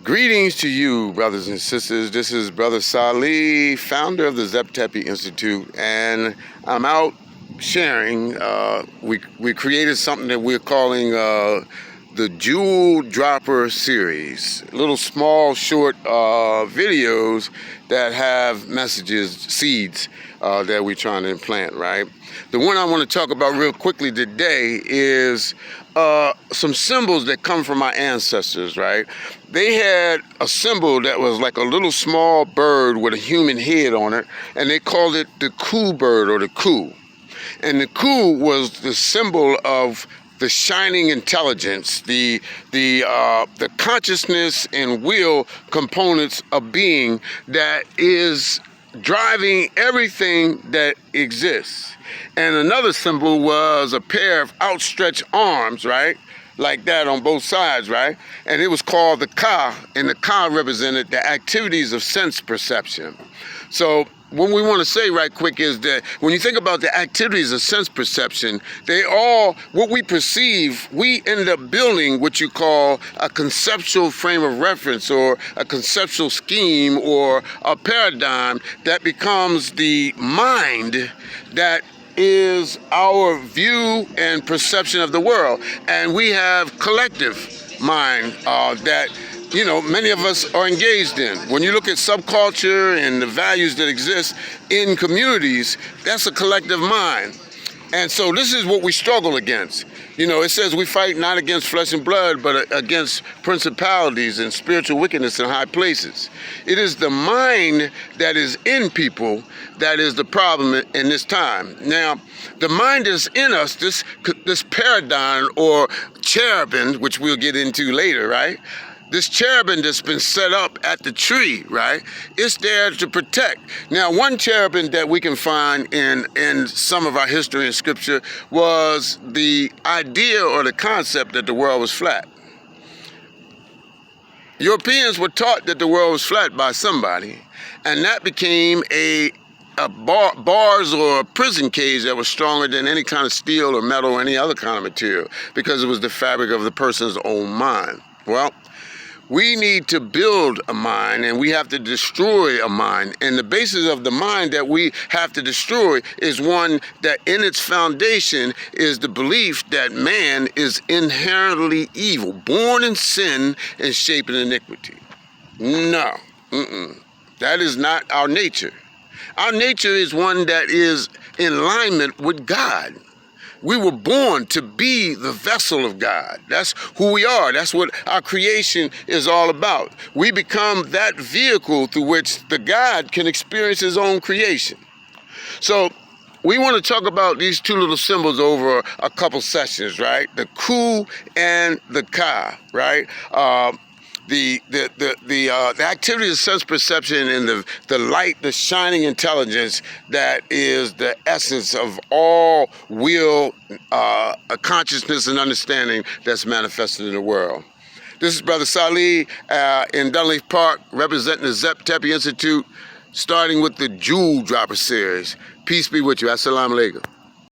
Greetings to you, brothers and sisters. This is Brother Salih, founder of the Zep-Tepi Institute, and I'm out sharing. We created something that we're calling the Jewel Dropper series. Little small, short videos that have messages, seeds that we're trying to implant, right? The one I want to talk about real quickly today is some symbols that come from my ancestors, right? They had a symbol that was like a little small bird with a human head on it, and they called it the Ku bird or the Ku. And the Ku was the symbol of the shining intelligence, the consciousness and will components of being that is driving everything that exists. And another symbol was a pair of outstretched arms, right? Like that on both sides, right? And it was called the Ka, and the Ka represented the activities of sense perception. So what we want to say right quick is that when you think about the activities of sense perception, they all, what we perceive, we end up building what you call a conceptual frame of reference or a conceptual scheme or a paradigm that becomes the mind that is our view and perception of the world. And we have collective mind that many of us are engaged in. When you look at subculture and the values that exist in communities, that's a collective mind. And so this is what we struggle against. It says we fight not against flesh and blood, but against principalities and spiritual wickedness in high places. It is the mind that is in people that is the problem in this time. Now, the mind is in us, this paradigm or cherubim, which we'll get into later, right? This cherubim that's been set up at the tree, right? It's there to protect. Now, one cherubim that we can find in some of our history and scripture was the idea or the concept that the world was flat. Europeans were taught that the world was flat by somebody, and that became a bars or a prison cage that was stronger than any kind of steel or metal or any other kind of material because it was the fabric of the person's own mind. Well, we need to build a mind, and we have to destroy a mind. And the basis of the mind that we have to destroy is one that in its foundation is the belief that man is inherently evil, born in sin and shaped in iniquity. No, that is not our nature. Our nature is one that is in alignment with God. We were born to be the vessel of God. That's who we are. That's what our creation is all about. We become that vehicle through which the God can experience his own creation. So we want to talk about these two little symbols over a couple sessions, right? The Ku and the Ka, right? The activity of sense perception and the light, the shining intelligence that is the essence of all will, consciousness and understanding that's manifested in the world. This is Brother Salih in Dunleaf Park, representing the Zep-Tepi Institute, starting with the Jewel Dropper series. Peace be with you. Assalamu alaikum.